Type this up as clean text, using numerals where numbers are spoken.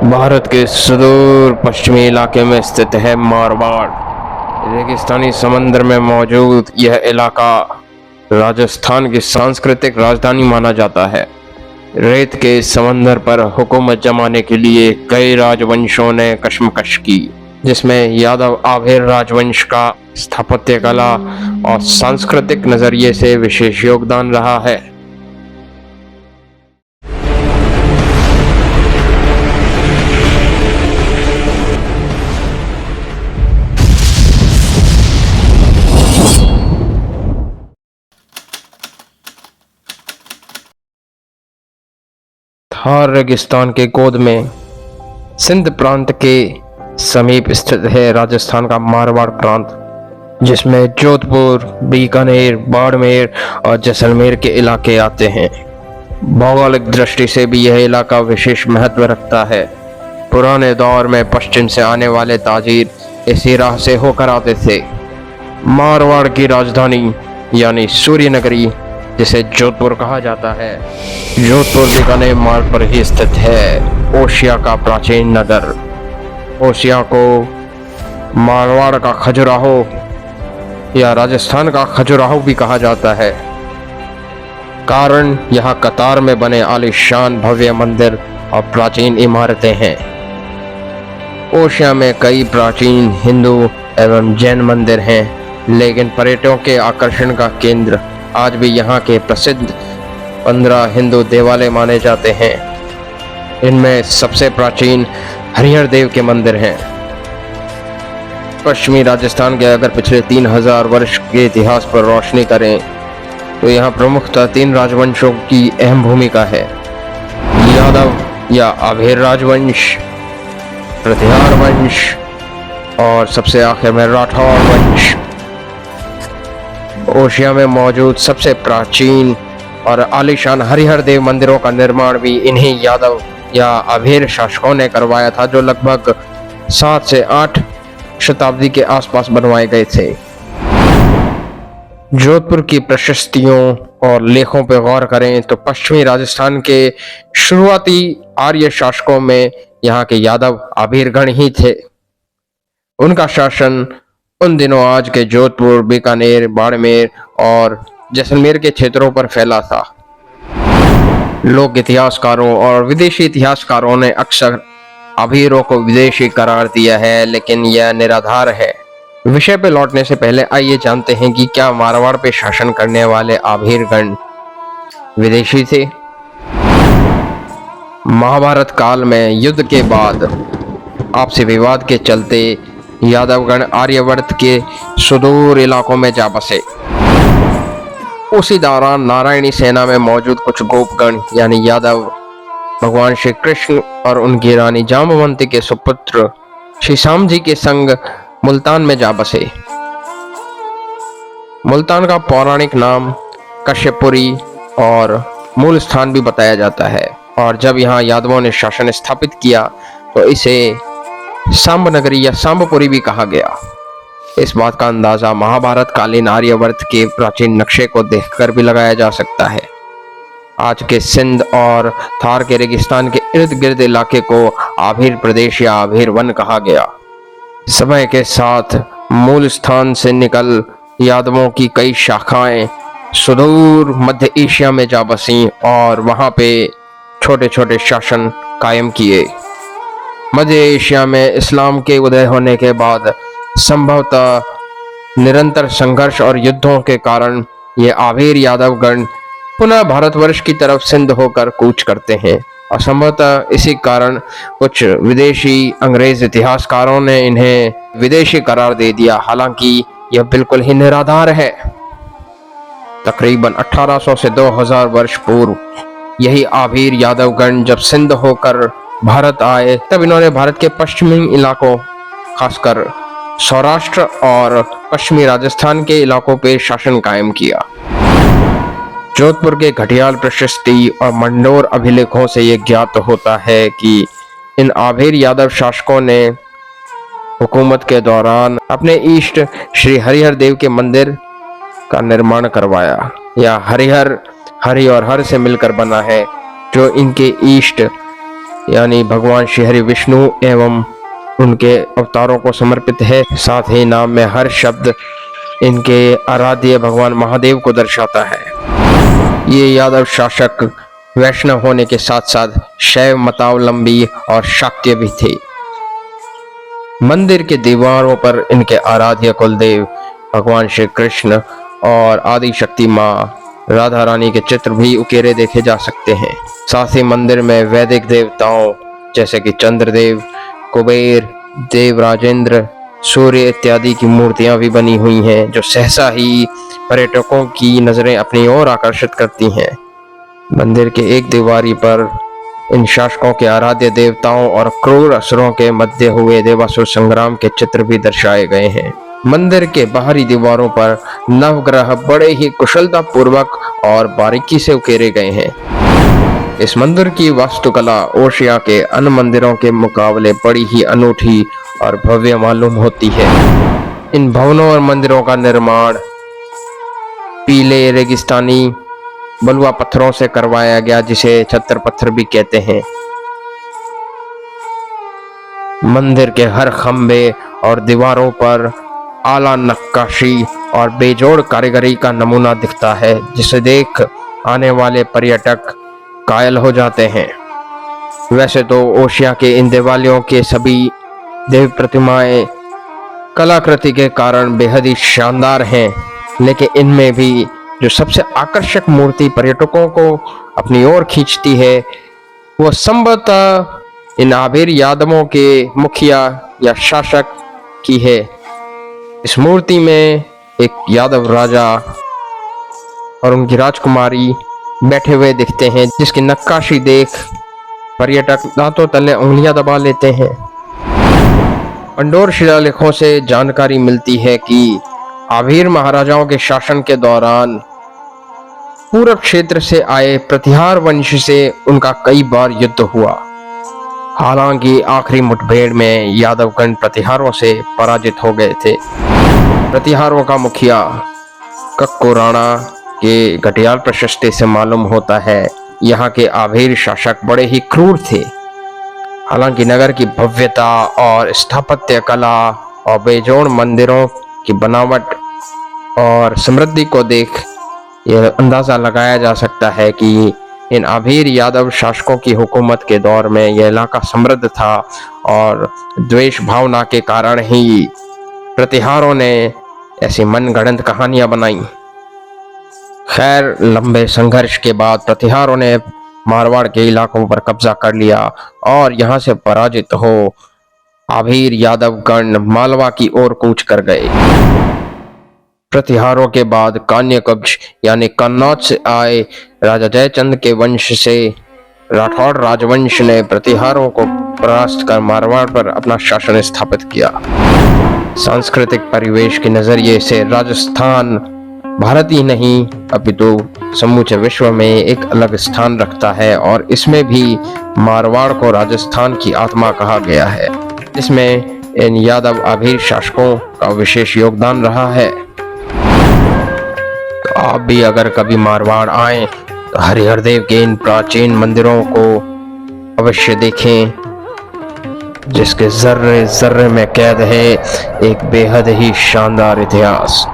भारत के सुदूर पश्चिमी इलाके में स्थित है मारवाड़। रेगिस्तानी समंदर में मौजूद यह इलाका राजस्थान की सांस्कृतिक राजधानी माना जाता है। रेत के समंदर पर हुकूमत जमाने के लिए कई राजवंशों ने कशमकश की, जिसमें यादव आभेर राजवंश का स्थापत्य कला और सांस्कृतिक नजरिए से विशेष योगदान रहा है। थार रेगिस्तान के गोद में सिंध प्रांत के समीप स्थित है राजस्थान का मारवाड़ प्रांत, जिसमें जोधपुर, बीकानेर, बाड़मेर और जैसलमेर के इलाके आते हैं। भौगोलिक दृष्टि से भी यह इलाका विशेष महत्व रखता है। पुराने दौर में पश्चिम से आने वाले ताजिर इसी राह से होकर आते थे। मारवाड़ की राजधानी यानी सूर्य नगरी, जिसे जोधपुर कहा जाता है, जोधपुर बीकानेर मार्ग पर ही स्थित है। ओशिया का प्राचीन नगर। ओशिया को मारवाड़ का खजुराहो या राजस्थान का खजुराहो भी कहा जाता है, कारण यहाँ कतार में बने आलीशान भव्य मंदिर और प्राचीन इमारतें हैं। ओशिया में कई प्राचीन हिंदू एवं जैन मंदिर हैं, लेकिन पर्यटकों के आकर्षण का केंद्र आज भी यहाँ के प्रसिद्ध 15 हिंदू देवालय माने जाते हैं। इनमें सबसे प्राचीन हरिहर देव के मंदिर हैं। पश्चिमी राजस्थान के अगर पिछले 3000 वर्ष के इतिहास पर रोशनी करें तो यहाँ प्रमुखतः 3 राजवंशों की अहम भूमिका है। यादव या आभेर राजवंश, प्रतिहार वंश और सबसे आखिर में राठौर वंश। ओशिया में मौजूद सबसे प्राचीन और आलीशान हरिहर देव मंदिरों का निर्माण भी इन्हीं यादव या आभेर शासकों ने करवाया था, जो लगभग 7 से 8 शताब्दी के आसपास बनवाए गए थे। जोधपुर की प्रशस्तियों और लेखों पर गौर करें तो पश्चिमी राजस्थान के शुरुआती आर्य शासकों में यहाँ के यादव आभीरगण ही थे। उनका शासन उन दिनों आज के जोधपुर, बीकानेर, बाड़मेर और जैसलमेर के क्षेत्रों पर फैला था। लोक इतिहासकारों और विदेशी इतिहासकारों ने अक्सर आभीरों को विदेशी करार दिया है, लेकिन यह निराधार है। विषय पे लौटने से पहले आइए जानते हैं कि क्या मारवाड़ पे शासन करने वाले आभीरगण विदेशी थे। महाभारत काल में युद्ध के बाद आपसी विवाद के चलते यादवगण आर्यवर्त के सुदूर इलाकों में जा बसे। उसी दौरान नारायणी सेना में मौजूद कुछ गोपगण यानी यादव भगवान श्री कृष्ण और उनकी रानी जाम्बवंती के सुपुत्र श्री श्याम जी के संग मुल्तान में जा बसे। मुल्तान का पौराणिक नाम कश्यपुरी और मूल स्थान भी बताया जाता है, और जब यहाँ यादवों ने शासन स्थापित किया तो इसे सांब नगरी या सांबपुरी भी कहा गया। इस बात का अंदाजा महाभारत कालीन आर्यवर्त के प्राचीन नक्शे को देखकर भी लगाया जा सकता है। आज के सिंध और थार के रेगिस्तान के इर्द गिर्द इलाके को आभीर प्रदेश या आभीर वन कहा गया। समय के साथ मूल स्थान से निकल यादवों की कई शाखाएं सुदूर मध्य एशिया में जा बसी और वहां पे छोटे छोटे शासन कायम किए। मध्य एशिया में इस्लाम के उदय होने के बाद संभवतः निरंतर संघर्ष और युद्धों के कारण ये आभीर यादवगण पुनः भारतवर्ष की तरफ सिंध होकर कूच करते हैं, और संभवतः इसी कारण कुछ विदेशी अंग्रेज इतिहासकारों ने इन्हें विदेशी करार दे दिया, हालांकि यह बिल्कुल ही निराधार है। तकरीबन 1800 से 2000 वर्ष पूर्व यही आभीर यादवगण जब सिंध होकर भारत आए, तब इन्होंने भारत के पश्चिमी इलाकों, खासकर सौराष्ट्र और पश्चिमी राजस्थान के इलाकों पर शासन कायम किया। जोधपुर के घटियाल प्रशस्ति और मंडोर अभिलेखों से यह ज्ञात होता है कि इन आभीर यादव शासकों ने हुकूमत के दौरान अपने इष्ट श्री हरिहर देव के मंदिर का निर्माण करवाया। यह हरिहर हरि और हर से मिलकर बना है, जो इनके इष्ट यानी भगवान श्री हरि विष्णु एवं उनके अवतारों को समर्पित है। साथ ही नाम में हर शब्द इनके आराध्य भगवान महादेव को दर्शाता है। ये यादव शासक वैष्णव होने के साथ साथ शैव मतावलंबी और शाक्य भी थे। मंदिर के दीवारों पर इनके आराध्य कुलदेव भगवान श्री कृष्ण और आदि शक्ति माँ राधा रानी के चित्र भी उकेरे देखे जा सकते हैं। साथ ही मंदिर में वैदिक देवताओं जैसे कि चंद्रदेव, कुबेर, देवराजेंद्र, सूर्य इत्यादि की मूर्तियां भी बनी हुई हैं, जो सहसा ही पर्यटकों की नजरें अपनी ओर आकर्षित करती हैं। मंदिर के एक दीवारी पर इन शासकों के आराध्य देवताओं और क्रूर असुरों के मध्य हुए देवासुर संग्राम के चित्र भी दर्शाए गए हैं। मंदिर के बाहरी दीवारों पर नवग्रह बड़े ही कुशलता पूर्वक और बारीकी से उकेरे गए हैं। इस मंदिर की वास्तुकला एशिया के अन्य मंदिरों के मुकाबले बड़ी ही अनूठी और भव्य मालूम होती है। इन भवनों और मंदिरों का निर्माण पीले रेगिस्तानी बलुआ पत्थरों से करवाया गया, जिसे छत्तर पत्थर भी कहते हैं। मंदिर के हर खंभे और दीवारों पर आला नक्काशी और बेजोड़ कारीगरी का नमूना दिखता है, जिसे देख आने वाले पर्यटक कायल हो जाते हैं। वैसे तो एशिया के इन देवालयों के सभी देव प्रतिमाएं कलाकृति के कारण बेहद ही शानदार हैं, लेकिन इनमें भी जो सबसे आकर्षक मूर्ति पर्यटकों को अपनी ओर खींचती है वो संभवतः इन आबिर यादवों के मुखिया या शासक की है। इस मूर्ति में एक यादव राजा और उनकी राजकुमारी बैठे हुए दिखते हैं, जिसकी नक्काशी देख पर्यटक दांतों तले उंगलियां दबा लेते हैं। पंडोर शिलालेखों से जानकारी मिलती है कि आभीर महाराजाओं के शासन के दौरान पूरब क्षेत्र से आए प्रतिहार वंश से उनका कई बार युद्ध हुआ। हालांकि आखिरी मुठभेड़ में यादवगण प्रतिहारों से पराजित हो गए थे। प्रतिहारों का मुखिया कक्को राणा के घटियाल प्रशस्ति से मालूम होता है यहाँ के आभीर शासक बड़े ही क्रूर थे। हालांकि नगर की भव्यता और स्थापत्य कला और बेजोड़ मंदिरों की बनावट और समृद्धि को देख यह अंदाजा लगाया जा सकता है कि इन आभीर यादव शासकों की हुकूमत के दौर में यह इलाका समृद्ध था और द्वेष भावना के कारण ही प्रतिहारों ने ऐसी मनगढ़ंत कहानियां बनाई। खैर, लंबे संघर्ष के बाद प्रतिहारों ने मारवाड़ के इलाकों पर कब्जा कर लिया और यहां से पराजित हो आभीर यादवगण मालवा की ओर कूच कर गए। प्रतिहारों के बाद कान्यकुब्ज यानी कन्नौज से आए राजा जयचंद के वंश से राठौड़ राजवंश ने प्रतिहारों को परास्त कर मारवाड़ पर अपना शासन स्थापित किया। सांस्कृतिक परिवेश के नजरिए से राजस्थान भारत ही नहीं अपितु समूचे विश्व में एक अलग स्थान रखता है और इसमें भी मारवाड़ को राजस्थान की आत्मा कहा गया है। इसमें इन यादव आभीर शासकों का विशेष योगदान रहा है। तो आप भी अगर कभी मारवाड़ आए तो हरिहरदेव के इन प्राचीन मंदिरों को अवश्य देखें, जिसके जर्रे जर्रे में कैद है एक बेहद ही शानदार इतिहास।